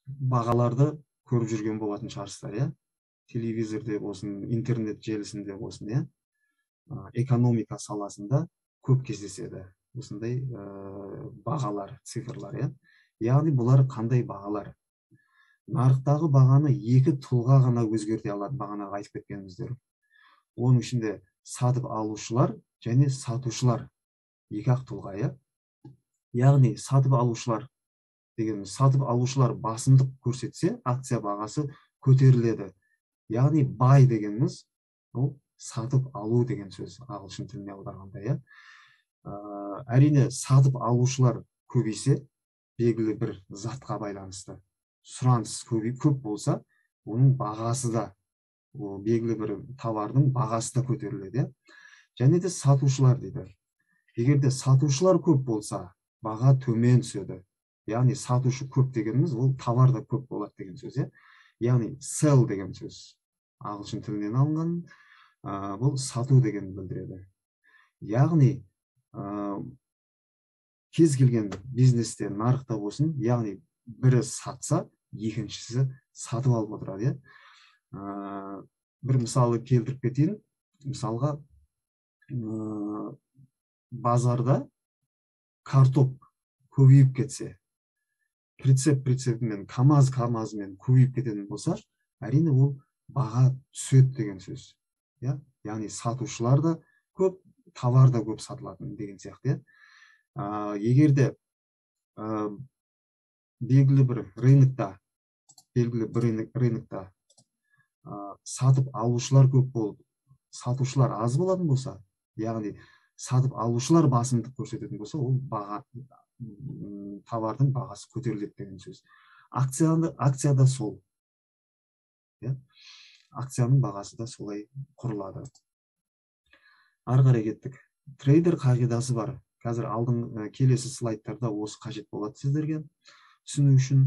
бағаларды көріп жүрген болатын шығарсыздар, иә? Телевизорде болсын, интернет желісінде болсын, иә? Экономика саласында көп кездеседі осындай бағалар, цифрлар, иә? Яғни бұлар қандай бағалар? Нарықтағы бағаны екі тұлға ғана өзгерте алады, бағанағы айтып кеткеніміздер. Оның ішінде сатып алушылар және сатушылар екі-ақ тұлға, иә? Яғни сатып алушылар дегеніміз, сатып алушылар басымдық көрсетсе, акция бағасы көтеріледі. Яғни buy дегеніміз, ол сатып алу деген сөз, ағылшын тіліне аударғанда, иә? Әрине, сатып алушылар көбейсе, белгілі бір затқа байланысты. Сұраныс көп болса, оның бағасы да, белгілі бір товардың бағасы да көтеріледі, иә? Және де сатушылар дейді. Егер де сатушылар көп болса, баға төмен түседі. Яғни сатушы көп дегеніміз, ол товар да көп болады деген сөз, иә? Яғни sell деген сөз, ағылшын тілінен алынған, бұл сату деген білдіреді. Яғни кез келген бизнесте, нарықта болсын, яғни бірі сатса, екіншісі сатып алып отырады, иә? Бір мысалы келтіріп кетейін. Мысалға, базарда картоп көбейіп кетсе, прицепмен, камаз-камазымен көбейіп кететін болса, әрине ол баға түседі деген сөз. Яғни сатушылар да көп, товар да көп сатылатын деген сияқты. Егер де белгілі бір рынокта сатып алушылар көп болып, сатушылар аз болатын болса, яғни сатып алушылар басымдық көрсететін болса, ол товардың бағасы көтеріледі деген сөз. Акция да сол. Акцияның бағасы да солай құрылады. Ары қарай кеттік. Трейдер қағидасы бар. Қазір келесі слайдтарда осы қажет болады сіздерге түсіну үшін.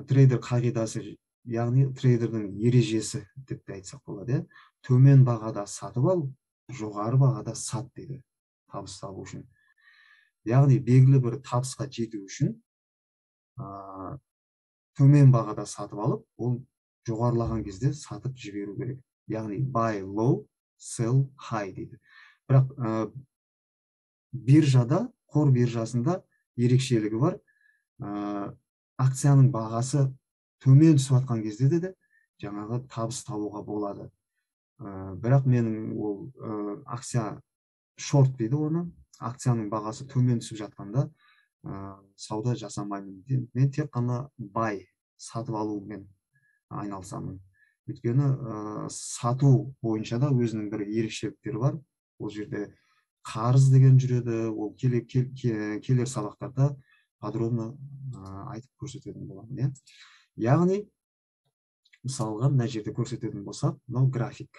Трейдер қағидасы, яғни трейдердің ережесі деп те айтсақ болады. Төмен бағада сатып ал, жоғары бағада сат дейді, табыс табу үшін. Яғни белгілі бір табысқа жету үшін төмен бағада сатып алып, ол жоғарылаған кезде сатып жіберу керек. Яғни buy low, sell high дейді. Бірақ биржада, қор биржасында ерекшелігі бар. Акцияның бағасы төмен түсіп жатқан кезде де жаңағы табыс табуға болады. Бірақ менің ол акция шорт дейді оны. Акцияның бағасы төмен түсіп жатқанда сауда жасамаймын. Мен тек қана buy, сатып алумен айналысамын. Өйткені сату бойынша да өзінің бір ерекшеліктері бар. Ол жерде қарыз деген жүреді, ол келер сабақтарда подробно айтып көрсететін боламын. Яғни, мысалға, мына жерде көрсететін болсақ, мынау график.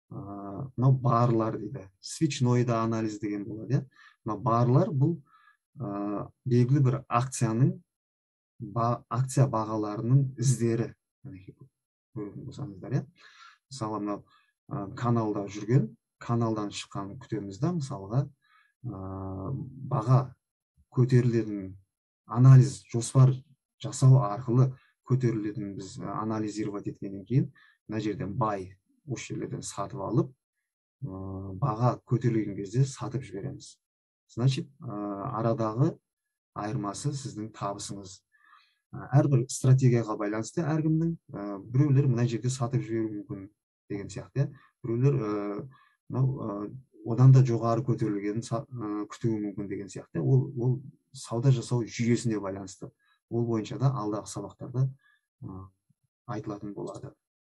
Мынау барлар дейді. Свечной да анализ деген болады. Мынау барлар бұл белгілі бір акция бағаларының іздері. Көретін болсаңыздар, мысалы, мынау каналда жүрген, каналдан шыққан күтеміз да, мысалға, баға көтерілетін анализ, жоспар жасау арқылы көтерілетін біз анализировать еткеннен кейін, мына жерден buy, осы жерлерден сатып алып, баға көтерілген кезде сатып жібереміз. Значит, арадағы айырмасы сіздің табысыңыз. Әрбір стратегияға байланысты әркімнің, біреулер мына жерде сатып жіберу мүмкін деген сияқты. Біреулер одан да жоғары көтерілгенін күтуі мүмкін деген сияқты. Ол сауда жасау жүйесіне байланысты. Ол бойынша да алдағы сабақтарда айтылатын болады.